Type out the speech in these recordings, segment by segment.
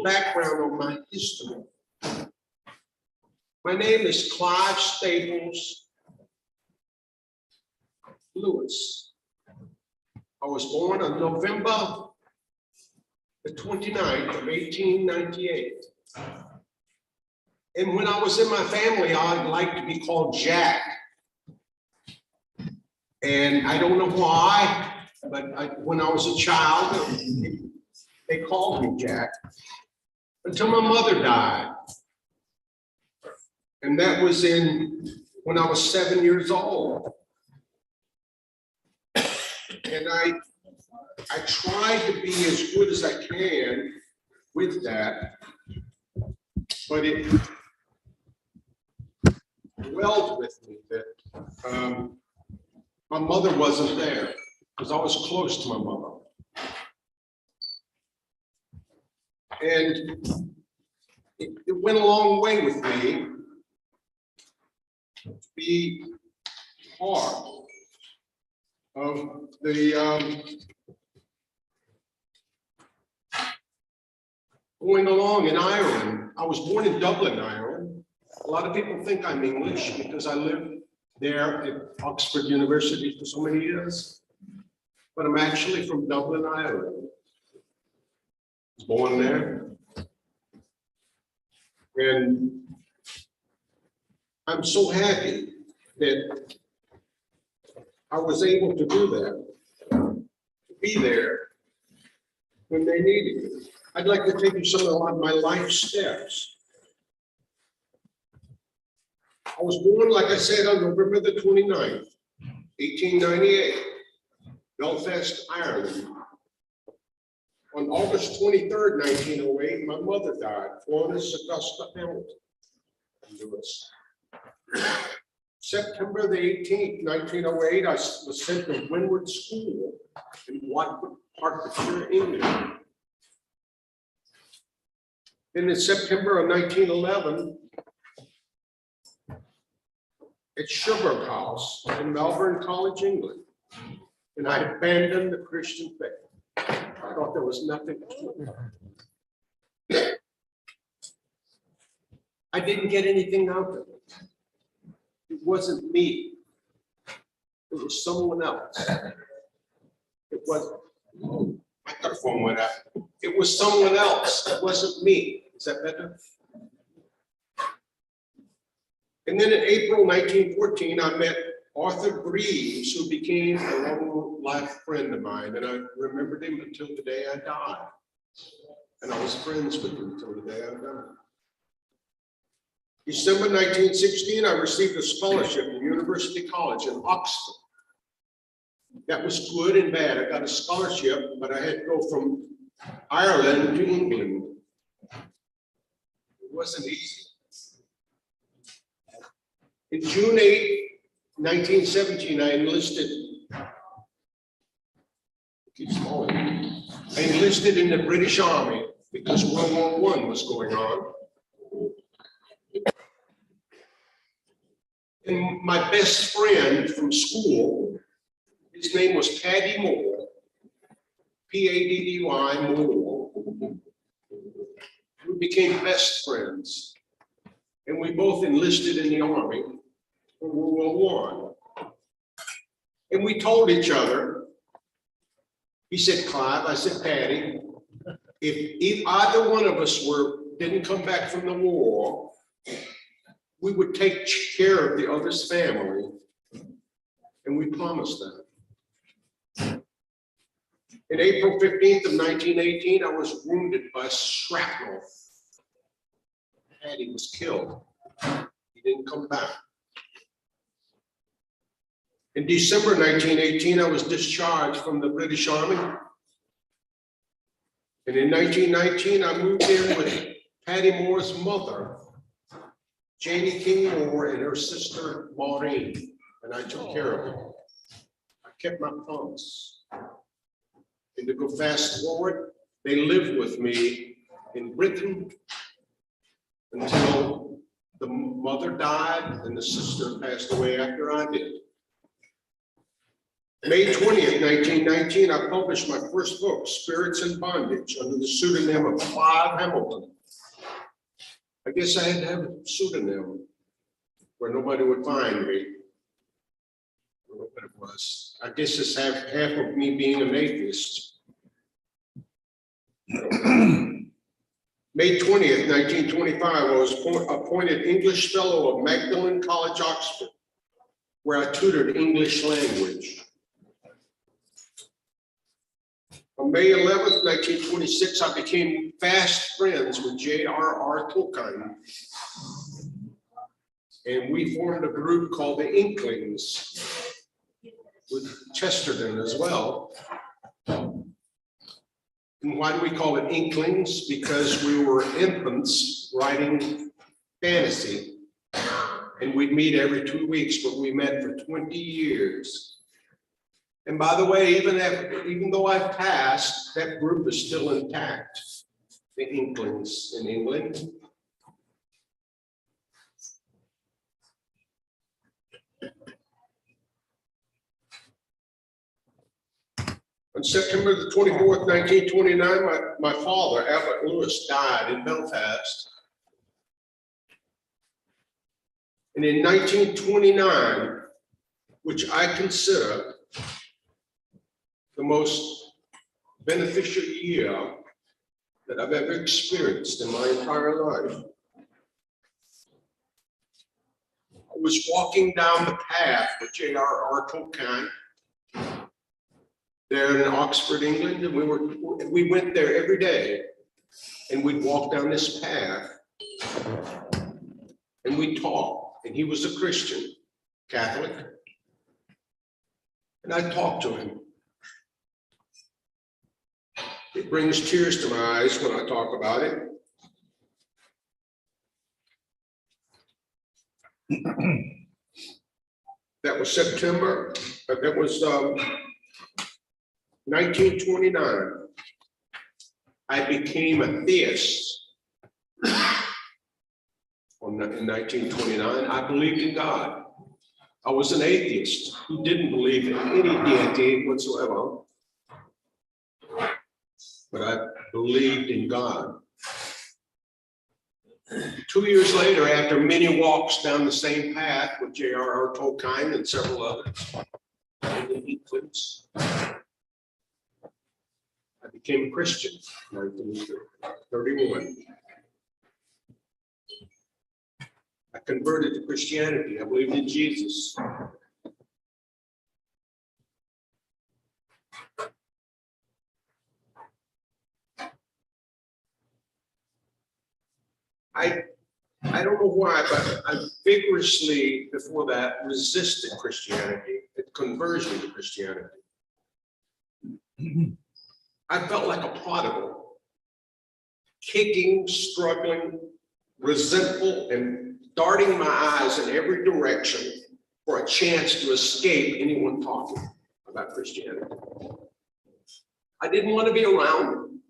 background on my history. My name is Clive Staples Lewis. I was born on November the 29th of 1898. And when I was in my family, I'd like to be called Jack. And I don't know why, but when I was a child, they called me Jack until my mother died. And that was when I was 7 years old. And I tried to be as good as I can with that, but it dwelled with me that my mother wasn't there because I was close to my mother. And it went a long way with me to be part of the going along in Ireland. I was born in Dublin, Ireland. A lot of people think I'm English because I lived there at Oxford University for so many years, but I'm actually from Dublin, Ireland. I was born there. And I'm so happy that I was able to do that, to be there when they needed me. I'd like to take you some of my life steps. I was born, like I said, on November the 29th, 1898, Belfast, Ireland. On August 23rd, 1908, my mother died, Florence Augusta Hamilton Lewis. September the 18th, 1908, I was sent to Greenwood School in Watford, Hertfordshire, England. Then in September of 1911, at Sherbrooke House in Melbourne College, England, and I abandoned the Christian faith. I thought there was nothing to it. I didn't get anything out of it. It wasn't me. It was someone else. It wasn't. Oh, my microphone went up. It was someone else. It wasn't me. Is that better? And then in April 1914, I met Arthur Greaves, who became a long life friend of mine. And I remembered him until the day I died. And I was friends with him until the day I died. December 1916, I received a scholarship at University College in Oxford. That was good and bad. I got a scholarship, but I had to go from Ireland to England. It wasn't easy. In June 8, 1917, I enlisted. Keeps falling. I enlisted in the British Army because World War I was going on. And my best friend from school, his name was Paddy Moore, P-A-D-D-Y Moore. We became best friends. And we both enlisted in the Army for World War I. And we told each other, he said, Clive, I said, Paddy, if either one of us didn't come back from the war, we would take care of the other's family. And we promised that. In April 15th of 1918, I was wounded by shrapnel. Paddy was killed. He didn't come back. In December 1918, I was discharged from the British Army. And in 1919, I moved in with Paddy Moore's mother, Janie King Moore, and her sister, Maureen, and I took care of them. I kept my promise. And to go fast forward, they lived with me in Britain until the mother died and the sister passed away after I did. May 20th, 1919, I published my first book, Spirits in Bondage, under the pseudonym of Clive Hamilton. I guess I had to have a pseudonym where nobody would find me. I don't know what it was. I guess it's half of me being an atheist. May 20th, 1925, I was appointed English Fellow of Magdalen College, Oxford, where I tutored English language. On May 11th, 1926, I became fast friends with J.R.R. Tolkien. And we formed a group called the Inklings with Chesterton as well. And why do we call it Inklings? Because we were infants writing fantasy. And we'd meet every 2 weeks, but we met for 20 years. And by the way, even though I've passed, that group is still intact, the Inklings in England. On September the 24th, 1929, my father, Albert Lewis, died in Belfast. And in 1929, which I consider the most beneficial year that I've ever experienced in my entire life, I was walking down the path with J.R.R. Tolkien there in Oxford, England, and we went there every day, and we'd walk down this path, and we'd talk. And he was a Christian, Catholic, and I'd talk to him. It brings tears to my eyes when I talk about it. That was September, that was 1929. I became a theist. In 1929, I believed in God. I was an atheist who didn't believe in any deity whatsoever. But I believed in God. 2 years later, after many walks down the same path with J.R.R. Tolkien and several others, I became a Christian in 1931. I converted to Christianity. I believed in Jesus. I don't know why, but I vigorously, before that, resisted Christianity, conversion to Christianity. I felt like a prodigal, kicking, struggling, resentful, and darting my eyes in every direction for a chance to escape anyone talking about Christianity. I didn't want to be around them,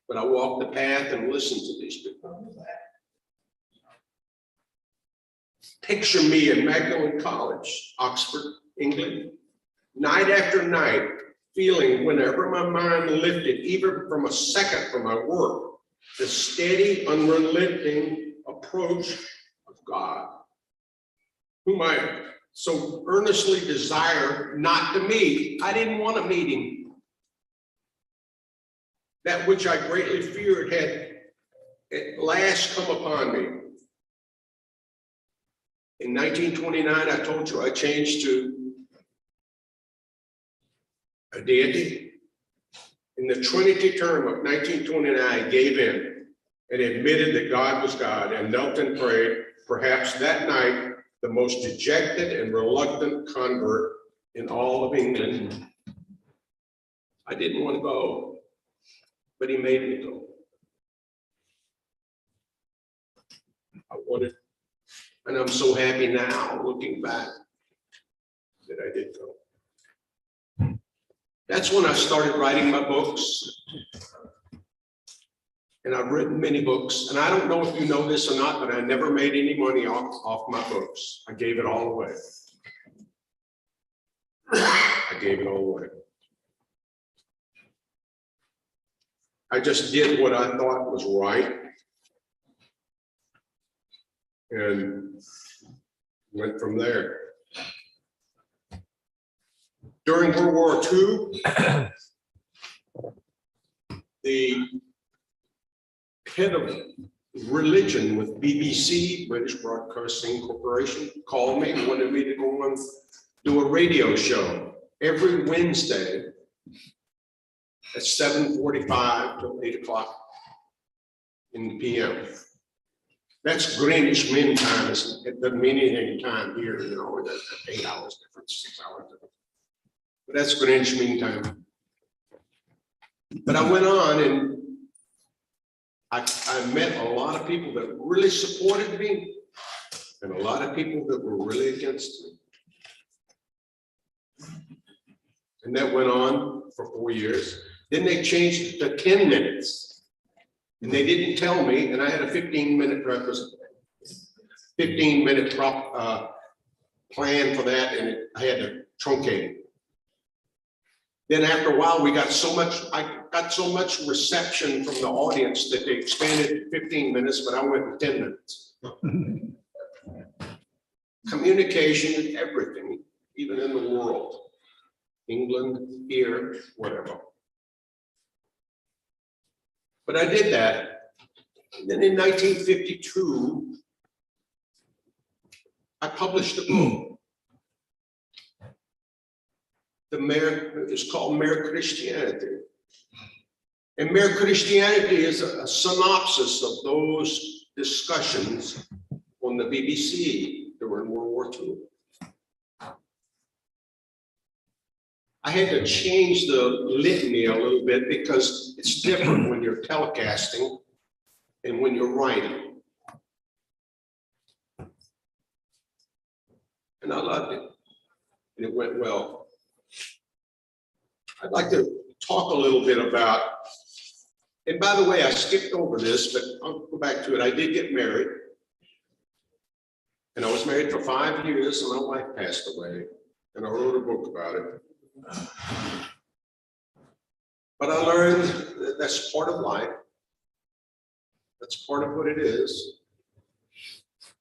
but I walked the path and listened to these people. Picture me in Magdalen College, Oxford, England, night after night, feeling whenever my mind lifted, even from a second from my work, the steady, unrelenting approach of God, whom I so earnestly desire not to meet. I didn't want to meet him. That which I greatly feared had at last come upon me. In 1929, I told you I changed to a deity. In the Trinity term of 1929, I gave in and admitted that God was God and knelt and prayed, perhaps that night, the most dejected and reluctant convert in all of England. I didn't want to go, but he made me go. I wanted, and I'm so happy now, looking back, that I did go. That's when I started writing my books. And I've written many books. And I don't know if you know this or not, but I never made any money off my books. I gave it all away. gave it all away. I just did what I thought was right and went from there. During World War II, the head of religion with BBC, British Broadcasting Corporation, called me and wanted me to go and do a radio show every Wednesday at 7:45 to 8 o'clock in the PM. That's Greenwich Mean Time. It doesn't mean anything time here, you know, that's 8 hours difference, 6 hours difference. But that's Greenwich Mean Time. But I went on and I met a lot of people that really supported me and a lot of people that were really against me. And that went on for 4 years. Then they changed it to 10 minutes. And they didn't tell me, and I had a 15-minute plan for that, and I had to truncate it. Then after a while, I got so much reception from the audience that they expanded to 15 minutes, but I went to 10 minutes. Communication is everything, even in the world. England, here, whatever. But I did that. And then in 1952, I published a book. It's called Mere Christianity. And Mere Christianity is a synopsis of those discussions on the BBC during World War II. I had to change the litany a little bit because it's different when you're telecasting and when you're writing. And I loved it. And it went well. I'd like to talk a little bit about, and by the way, I skipped over this, but I'll go back to it. I did get married. And I was married for 5 years and my wife passed away. And I wrote a book about it. But I learned that that's part of life. That's part of what it is.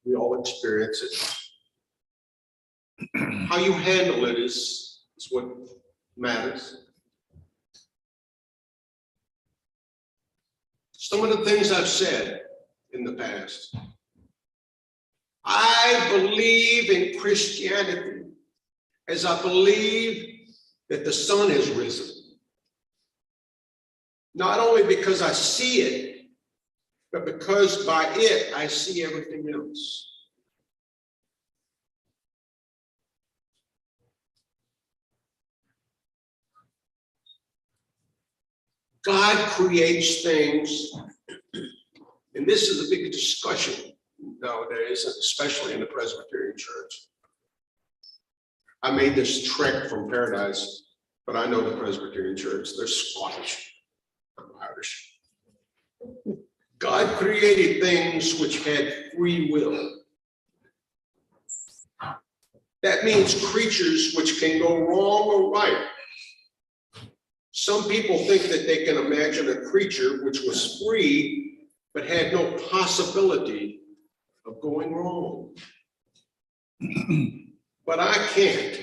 We all experience it. How you handle it is what matters. Some of the things I've said in the past. I believe in Christianity as I believe that the sun has risen. Not only because I see it, but because by it I see everything else. God creates things, and this is a big discussion nowadays, especially in the Presbyterian Church. I made this trek from Paradise, but I know the Presbyterian Church. They're Scottish. I'm Irish. God created things which had free will. That means creatures which can go wrong or right. Some people think that they can imagine a creature which was free, but had no possibility of going wrong. But I can't.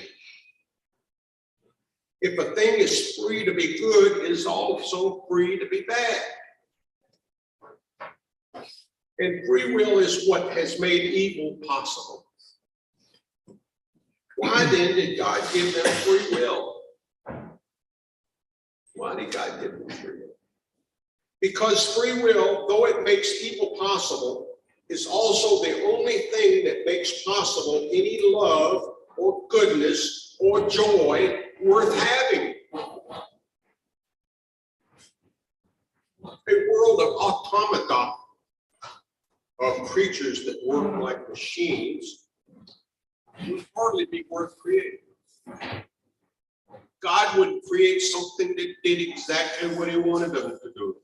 If a thing is free to be good, it is also free to be bad. And free will is what has made evil possible. Why then did God give them free will? Why did God give them free will? Because free will, though it makes evil possible, is also the only thing that makes possible any love or goodness or joy worth having. A world of automata, of creatures that work like machines, would hardly be worth creating. God would create something that did exactly what he wanted them to do.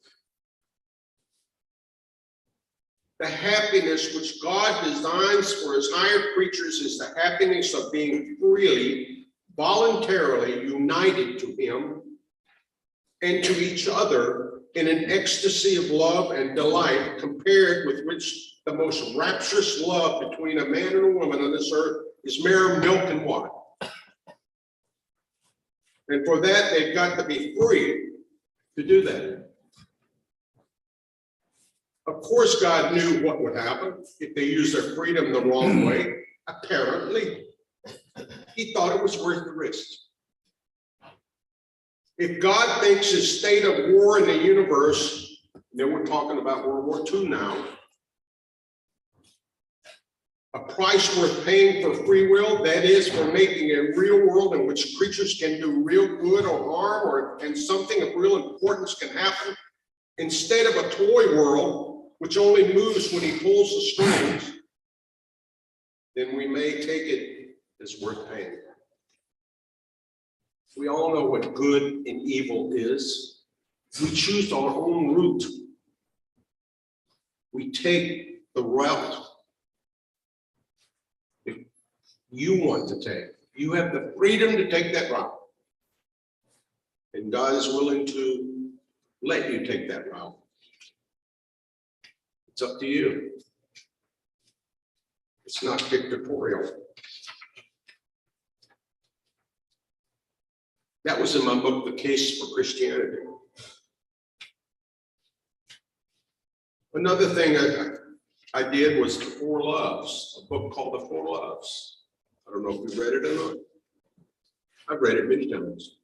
The happiness which God designs for his higher creatures is the happiness of being freely voluntarily united to him and to each other in an ecstasy of love and delight, compared with which the most rapturous love between a man and a woman on this earth is mere milk and water. And for that, they've got to be free to do that. Of course, God knew what would happen if they used their freedom the wrong way. Apparently, he thought it was worth the risk. If God thinks his state of war in the universe, then we're talking about World War II now, a price worth paying for free will, that is, for making a real world in which creatures can do real good or harm, and something of real importance can happen, instead of a toy world, which only moves when he pulls the strings, then we may take it as worth paying. We all know what good and evil is. We choose our own route. We take the route that you want to take. You have the freedom to take that route. And God is willing to let you take that route. It's up to you. It's not dictatorial. That was in my book, The Case for Christianity. Another thing I did was The Four Loves, a book called The Four Loves. I don't know if you read it or not. I've read it many times.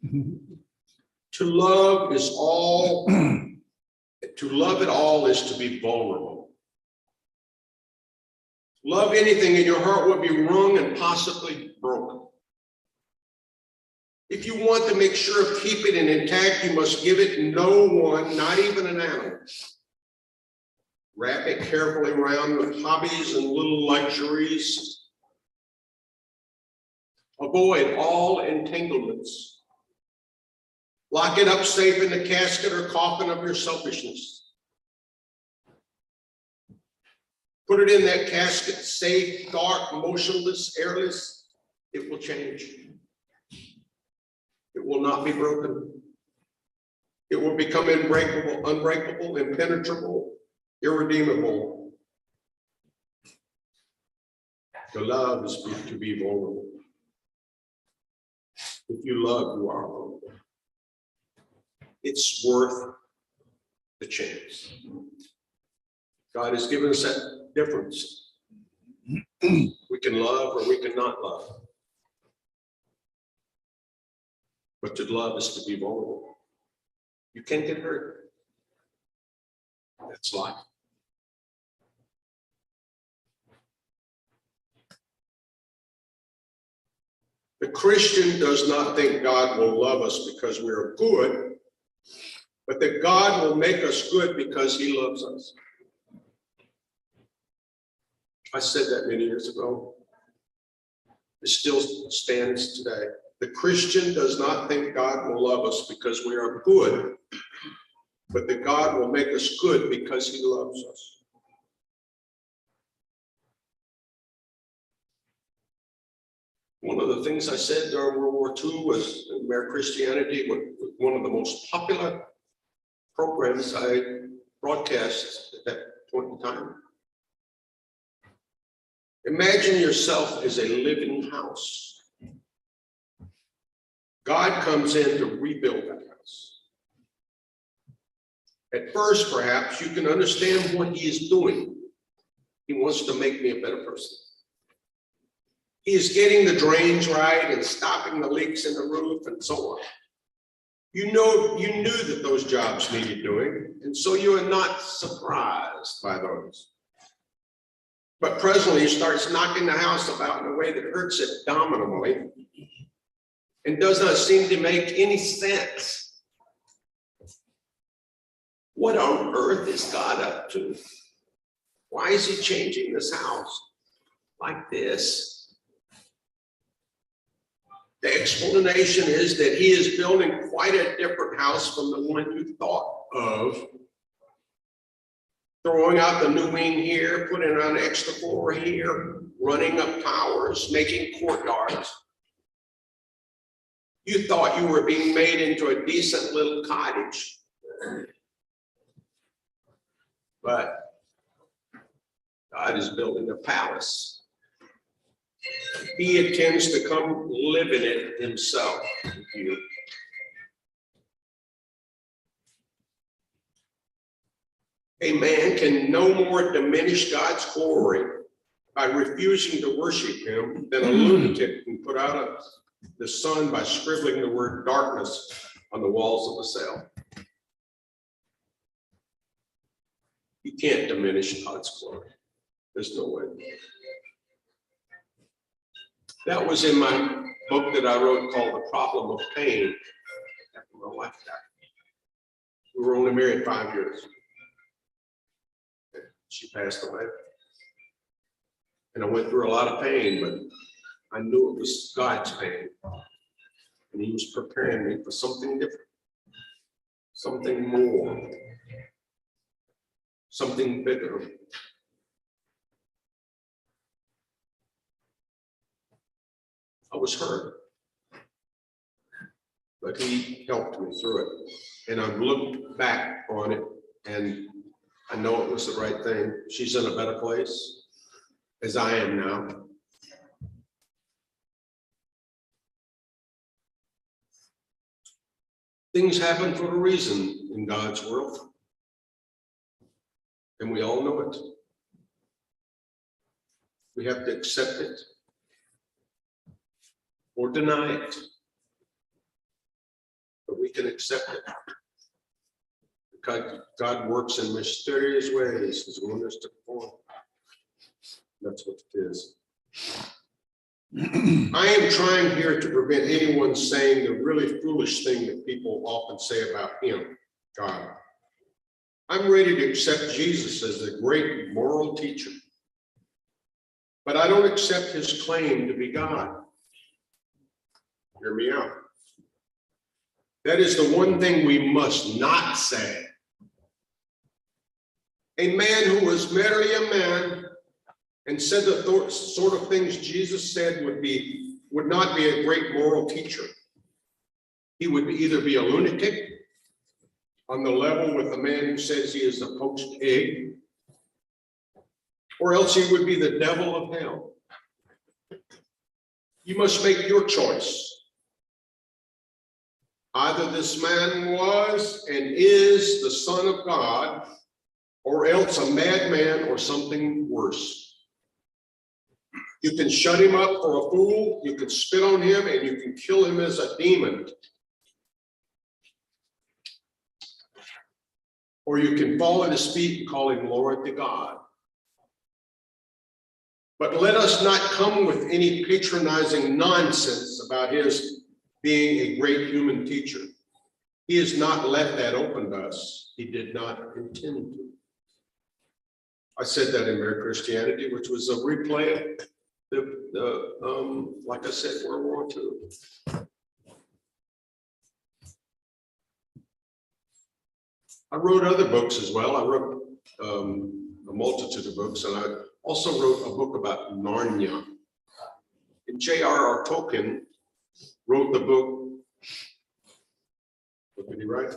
To love is all, to love at all is to be vulnerable. Love anything in your heart would be wrung and possibly broken. If you want to make sure of keep it intact, you must give it no one, not even an animal. Wrap it carefully around with hobbies and little luxuries. Avoid all entanglements. Lock it up safe in the casket or coffin of your selfishness. Put it in that casket, safe, dark, motionless, airless. It will change. It will not be broken. It will become unbreakable, impenetrable, irredeemable. To love is to be vulnerable. If you love, you are vulnerable. It's worth the chance. God has given us that difference. We can love or we cannot love. But to love is to be vulnerable. You can't get hurt. That's life. The Christian does not think God will love us because we are good, but that God will make us good because he loves us. I said that many years ago. It still stands today. The Christian does not think God will love us because we are good, but that God will make us good because he loves us. One of the things I said during World War II was Mere Christianity was one of the most popular programs I broadcast at that point in time. Imagine yourself as a living house. God comes in to rebuild that house. At first, perhaps, you can understand what he is doing. He wants to make me a better person. He is getting the drains right and stopping the leaks in the roof and so on. You knew that those jobs needed doing, and so you are not surprised by those. But presently, he starts knocking the house about in a way that hurts it abdominally and does not seem to make any sense. What on earth is God up to? Why is he changing this house like this? The explanation is that he is building quite a different house from the one you thought of. Throwing out the new wing here, putting on an extra floor here, running up towers, making courtyards. You thought you were being made into a decent little cottage. But God is building a palace. He intends to come live in it himself with you. A man can no more diminish God's glory by refusing to worship him than a lunatic can put out the sun by scribbling the word darkness on the walls of a cell. You can't diminish God's glory. There's no way. That was in my book that I wrote called The Problem of Pain. After my wife died. We were only married 5 years. She passed away. And I went through a lot of pain, but I knew it was God's pain. And he was preparing me for something different, something more, something bigger. I was hurt, but he helped me through it. And I've looked back on it and I know it was the right thing. She's in a better place, as I am now. Things happen for a reason in God's world, and we all know it. We have to accept it or deny it, but we can accept it. God works in mysterious ways, his wonders to perform. That's what it is. I am trying here to prevent anyone saying the really foolish thing that people often say about him, God. I'm ready to accept Jesus as a great moral teacher, but I don't accept his claim to be God. Hear me out. That is the one thing we must not say. A man who was merely a man and said the sort of things Jesus said would not be a great moral teacher. He would either be a lunatic on the level with the man who says he is a poached egg, or else he would be the devil of hell. You must make your choice. Either this man was and is the Son of God, or else a madman or something worse. You can shut him up for a fool, you can spit on him, and you can kill him as a demon. Or you can fall at his feet and call him Lord to God. But let us not come with any patronizing nonsense about his being a great human teacher. He has not left that open to us. He did not intend to. I said that in Mere Christianity, which was a replay of like I said, World War II. I wrote other books as well. I wrote a multitude of books, and I also wrote a book about Narnia. And J.R.R. Tolkien wrote the book. What did he write?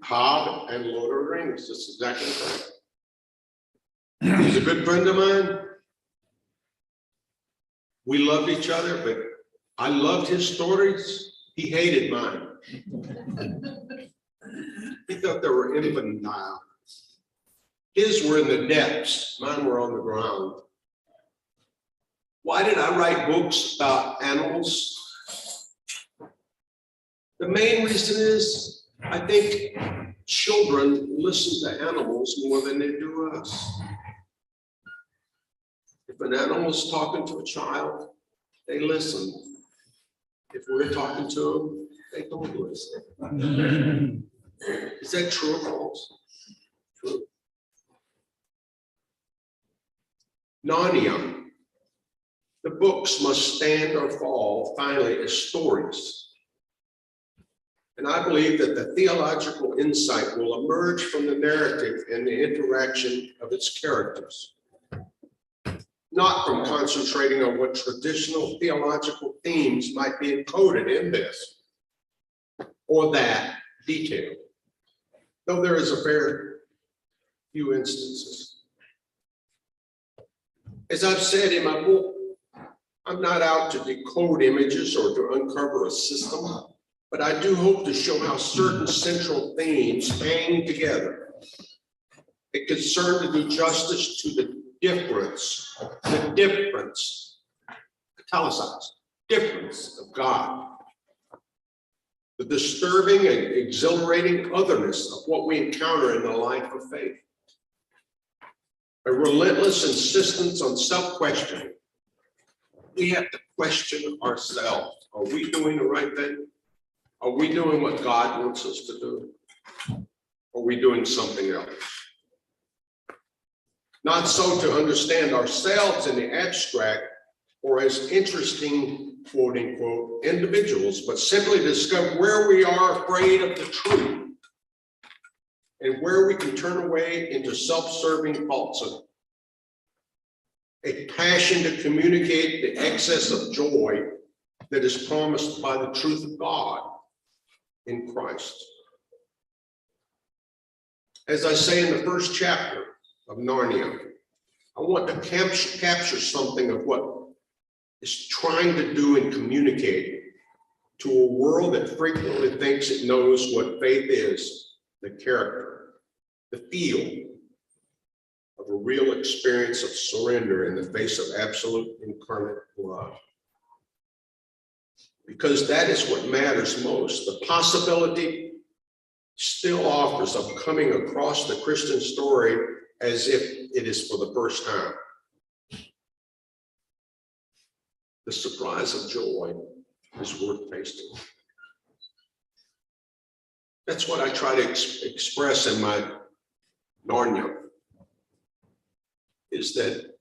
Hobbit and Lord of the Rings. That's exactly right. He's a good friend of mine. We loved each other, but I loved his stories. He hated mine. He thought they were infantile. His were in the depths, mine were on the ground. Why did I write books about animals? The main reason is I think children listen to animals more than they do us. If an animal's talking to a child, they listen. If we're talking to them, they don't listen. Is that true or false? True. Narnia. The books must stand or fall finally as stories. And I believe that the theological insight will emerge from the narrative and the interaction of its characters. not from concentrating on what traditional theological themes might be encoded in this or that detail, though there is a fair few instances. As I've said in my book, I'm not out to decode images or to uncover a system, but I do hope to show how certain central themes hang together. A concern to do justice to the difference, italicized, difference of God. The disturbing and exhilarating otherness of what we encounter in the life of faith. A relentless insistence on self-questioning. We have to question ourselves. Are we doing the right thing? Are we doing what God wants us to do? Are we doing something else? Not so to understand ourselves in the abstract or as interesting, quote unquote, individuals, but simply discover where we are afraid of the truth and where we can turn away into self-serving falsehood. A passion to communicate the excess of joy that is promised by the truth of God in Christ. As I say in the first chapter of Narnia, I want to capture something of what is trying to do and communicate to a world that frequently thinks it knows what faith is, the character, the feel of a real experience of surrender in the face of absolute incarnate love. Because that is what matters most. The possibility still offers of coming across the Christian story as if it is for the first time. The surprise of joy is worth tasting. That's what I try to express in my Narnia, is that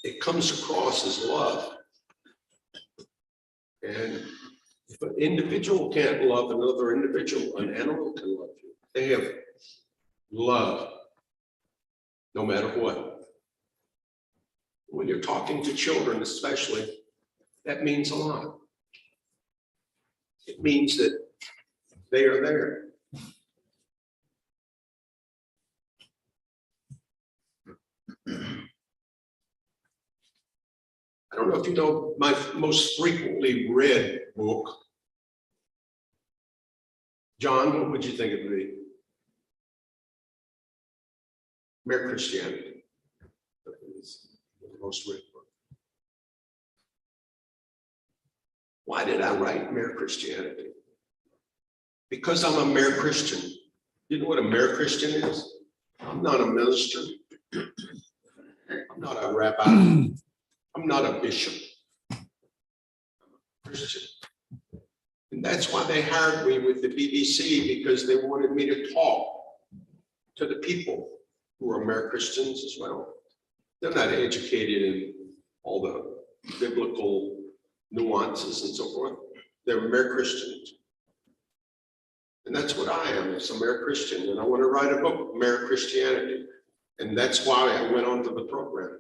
it comes across as love. And if an individual can't love another individual, an animal can love you. They have love, no matter what. When you're talking to children, especially, that means a lot. It means that they are there. I don't know if you know my most frequently read book. John, what would you think it would be? Mere Christianity. That is the most read book. Why did I write Mere Christianity? Because I'm a mere Christian. You know what a mere Christian is? I'm not a minister. I'm not a rabbi. I'm not a bishop. I'm a Christian. And that's why they hired me with the BBC, because they wanted me to talk to the people who are mere Christians as well. They're not educated in all the biblical nuances and so forth. They're mere Christians. And that's what I am, as a mere Christian. And I want to write a book, Mere Christianity. And that's why I went on to the program.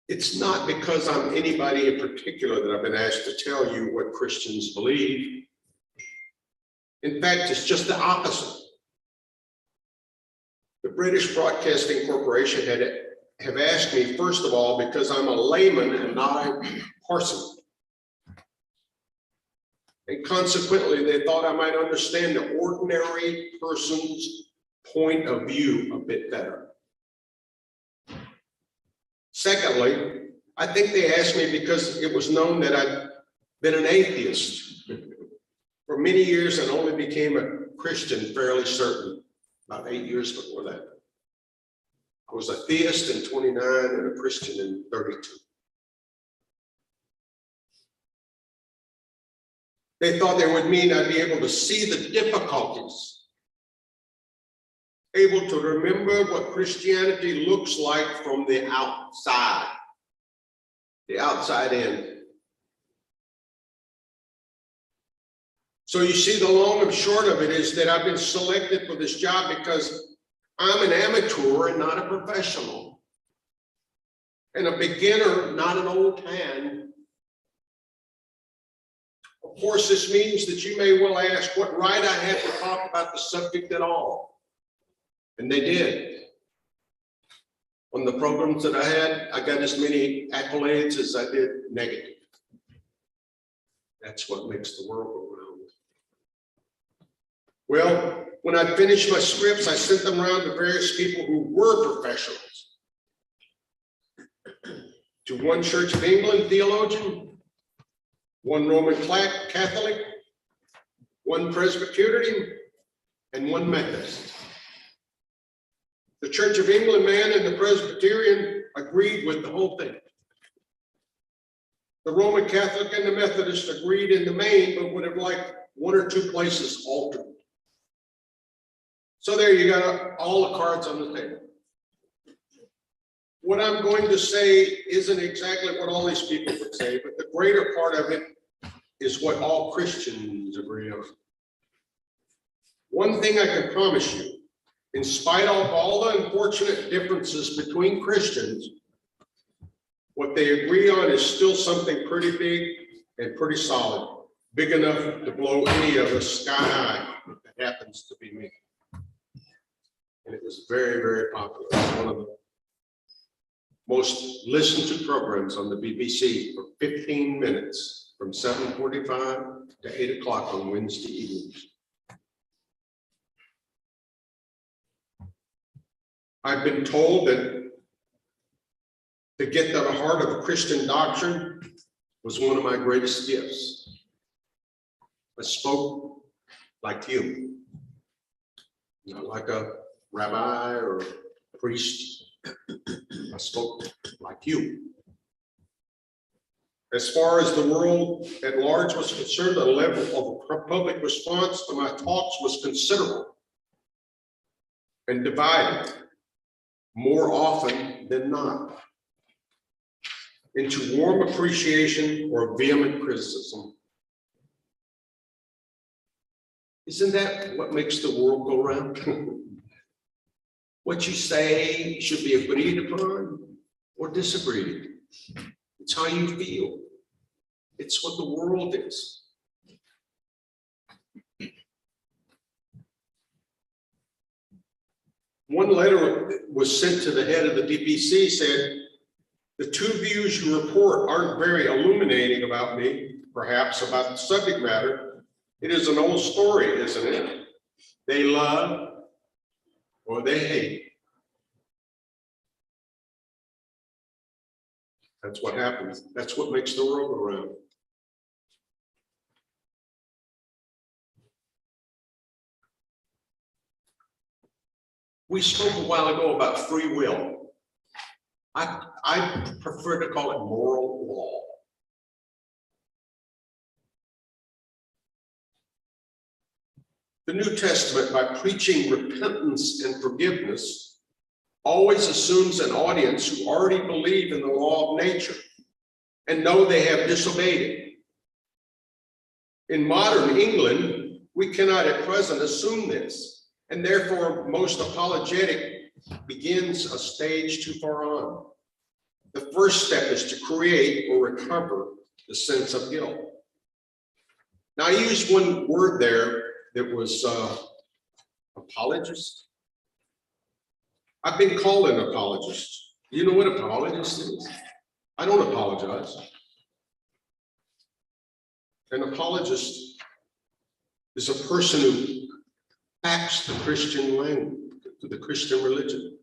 It's not because I'm anybody in particular that I've been asked to tell you what Christians believe. In fact, it's just the opposite. The British Broadcasting Corporation have asked me, first of all, because I'm a layman and not a parson. And consequently, they thought I might understand the ordinary person's point of view a bit better. Secondly, I think they asked me because it was known that I'd been an atheist for many years and only became a Christian fairly certain about 8 years before that. I was a theist in 29 and a Christian in 32. They thought they would mean I'd be able to see the difficulties, able to remember what Christianity looks like from the outside in. So you see, the long and short of it is that I've been selected for this job because I'm an amateur and not a professional, and a beginner, not an old hand. Of course, this means that you may well ask what right I have to talk about the subject at all. And they did. On the programs that I had, I got as many accolades as I did negative. That's what makes the world go round. Well, when I finished my scripts, I sent them around to various people who were professionals. To one Church of England theologian, one Roman Catholic, one Presbyterian, and one Methodist. The Church of England man and the Presbyterian agreed with the whole thing. The Roman Catholic and the Methodist agreed in the main, but would have liked one or two places altered. So there you got all the cards on the table. What I'm going to say isn't exactly what all these people would say, but the greater part of it is what all Christians agree on. One thing I can promise you, in spite of all the unfortunate differences between Christians, what they agree on is still something pretty big and pretty solid, big enough to blow any of us sky high, if it happens to be me. And it was very, very popular. It was one of the most listened to programs on the BBC for 15 minutes from 7:45 to 8 o'clock on Wednesday evenings. I've been told that to get to the heart of Christian doctrine was one of my greatest gifts. I spoke like you, not like a rabbi or a priest. I spoke like you. As far as the world at large was concerned, the level of public response to my talks was considerable and divided more often than not into warm appreciation or vehement criticism. Isn't that what makes the world go round? What you say should be agreed upon or disagreed. It's how you feel. It's what the world is. One letter was sent to the head of the DPC, said, the two views you report aren't very illuminating about me, perhaps about the subject matter. It is an old story, isn't it? They love or they hate. That's what happens. That's what makes the world go round. We spoke a while ago about free will. I prefer to call it moral law. The New Testament, by preaching repentance and forgiveness, always assumes an audience who already believe in the law of nature and know they have disobeyed it. In modern England, we cannot at present assume this, and therefore most apologetic begins a stage too far on. The first step is to create or recover the sense of guilt. Now, I used one word there that was apologist. I've been called an apologist. Do you know what apologist is? I don't apologize. An apologist is a person who backs the Christian language, the Christian religion.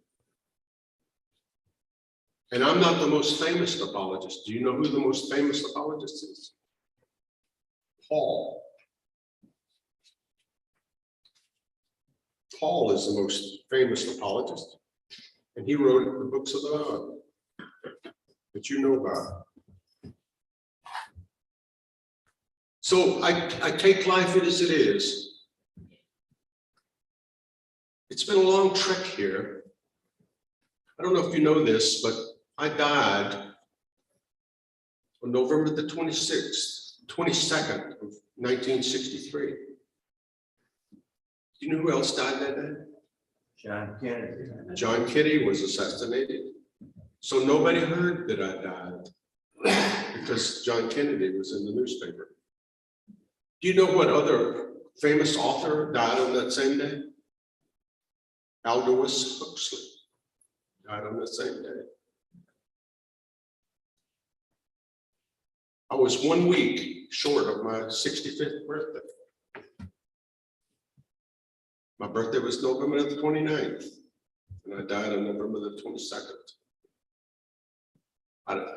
And I'm not the most famous apologist. Do you know who the most famous apologist is? Paul. Paul is the most famous apologist, and he wrote the books of the Bible that you know about. So I take life as it is. It's been a long trek here. I don't know if you know this, but I died on November the 22nd of 1963. Do you know who else died that day? John Kennedy. John Kennedy was assassinated. So nobody heard that I died because John Kennedy was in the newspaper. Do you know what other famous author died on that same day? Aldous Huxley died on the same day. I was 1 week short of my 65th birthday. My birthday was November the 29th, and I died on November the 22nd.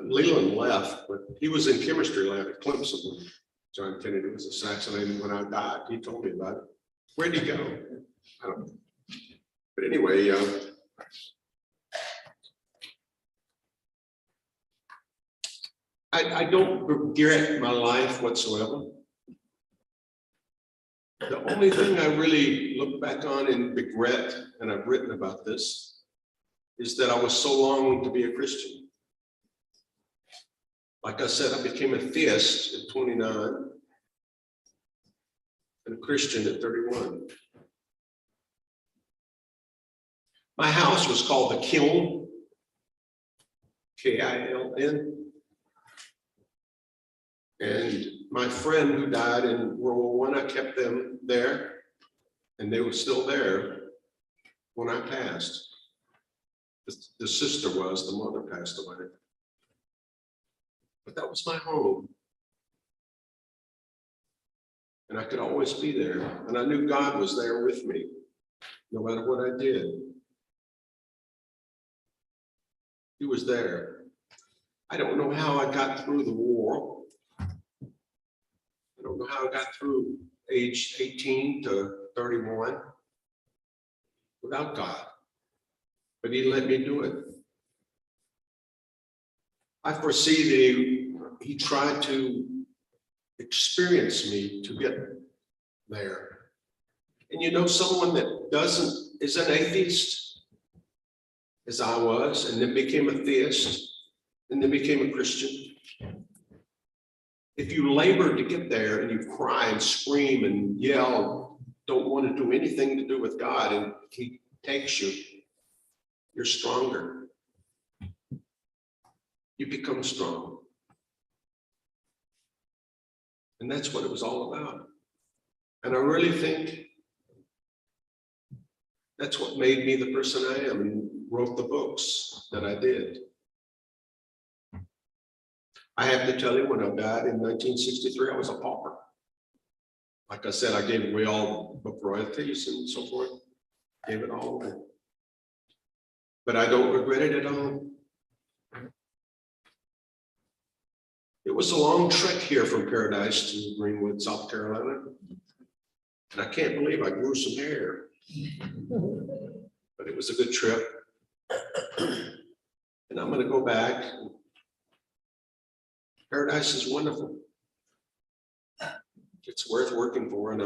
Lelion left, but he was in chemistry lab at Clemson when John Kennedy was assassinated. When I died, he told me about it. Where'd he go? I don't know. But anyway, I don't regret my life whatsoever. The only thing I really look back on and regret, and I've written about this, is that I was so long to be a Christian. Like I said, I became a theist at 29 and a Christian at 31. My house was called the Kiln, K-I-L-N. And my friend who died in World War I, I kept them there, and they were still there when I passed. The sister was, the mother passed away. But that was my home. And I could always be there. And I knew God was there with me, no matter what I did. He was there. I don't know how I got through the war. I don't know how I got through age 18 to 31 without God, but he let me do it. I foresee that he tried to experience me to get there. And you know, someone that is an atheist, as I was, and then became a theist, and then became a Christian. If you labor to get there and you cry and scream and yell, don't want to do anything to do with God, and he takes you, you're stronger. You become strong. And that's what it was all about. And I really think that's what made me the person I am and wrote the books that I did. I have to tell you, when I died in 1963, I was a pauper. Like I said, I gave away all book royalties and so forth. Gave it all away. But I don't regret it at all. It was a long trek here from Paradise to Greenwood, South Carolina. And I can't believe I grew some hair. But it was a good trip. And I'm going to go back. Paradise is wonderful. It's worth working for, and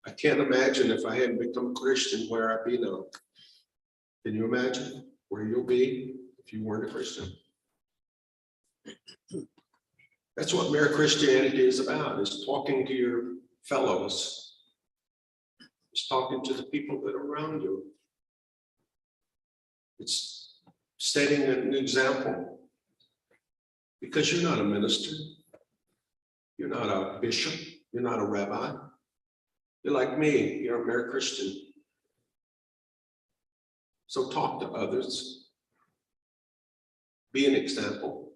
I can't imagine if I hadn't become a Christian where I'd be now. Can you imagine where you'll be if you weren't a Christian? That's what mere Christianity is about, is talking to your fellows. It's talking to the people that are around you. It's setting an example. Because you're not a minister, you're not a bishop, you're not a rabbi. You're like me, you're a mere Christian. So talk to others. Be an example.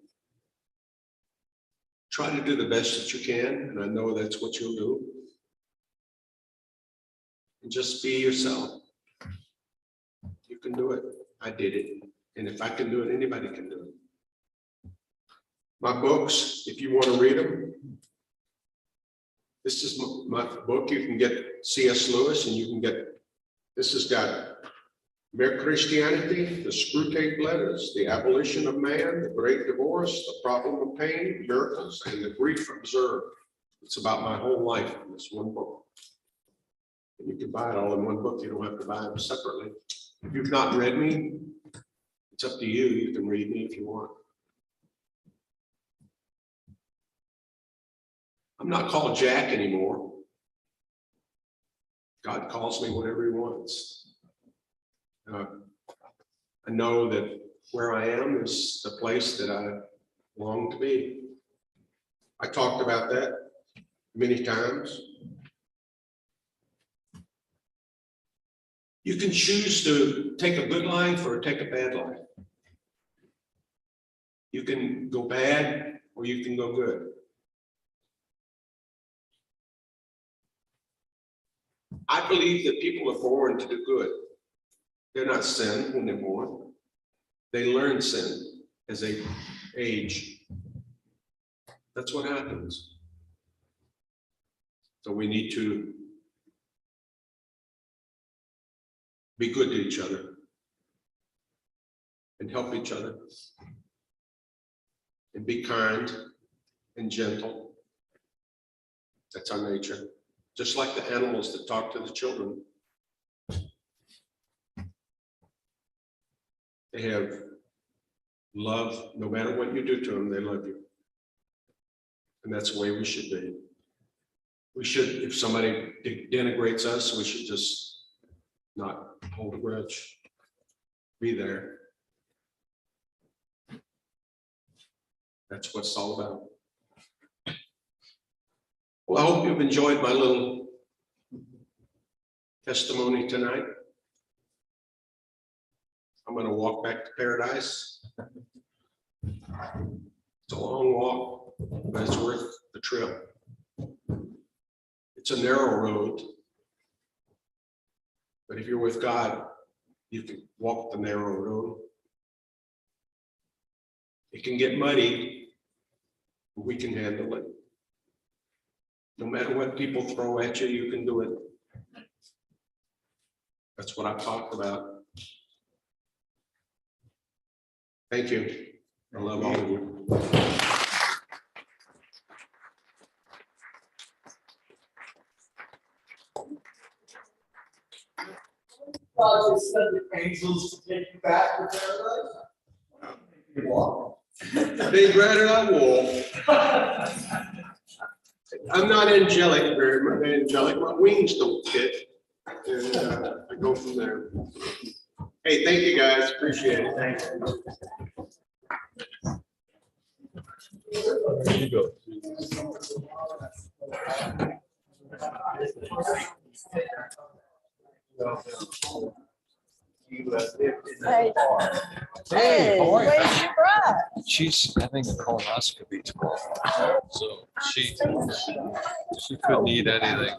Try to do the best that you can, and I know that's what you'll do. And just be yourself. You can do it. I did it. And if I can do it, anybody can do it. My books, if you want to read them, this is my book. You can get C.S. Lewis, and you can get, this has got Mere Christianity, the Screwtape Letters, the Abolition of Man, the Great Divorce, the Problem of Pain, Miracles, and the Grief Observed. It's about my whole life in this one book. And you can buy it all in one book. You don't have to buy them separately. If you've not read me, it's up to you. You can read me if you want. I'm not called Jack anymore. God calls me whatever he wants. I know that where I am is the place that I long to be. I talked about that many times. You can choose to take a good life or take a bad life. You can go bad or you can go good. I believe that people are born to do good. They're not sin when they're born. They learn sin as they age. That's what happens. So we need to be good to each other and help each other and be kind and gentle. That's our nature. Just like the animals that talk to the children. They have love. No matter what you do to them, they love you. And that's the way we should be. We should, if somebody denigrates us, we should just not hold a grudge. Be there. That's what it's all about. Well, I hope you've enjoyed my little testimony tonight. I'm going to walk back to paradise. It's a long walk, but it's worth the trip. It's a narrow road, but if you're with God, you can walk the narrow road. It can get muddy, but we can handle it. No matter what people throw at you, you can do it. That's what I talked about. Thank you. I love all of you. God just sent the angels to take you back to paradise. You walk. They granted I walk. I'm not angelic very much. Angelic, my wings don't fit. And I go from there. Hey, thank you guys. Appreciate it. Thank you. There you go. Hey, how are you? where's your bride? She's having a colonoscopy tomorrow, so she couldn't eat anything.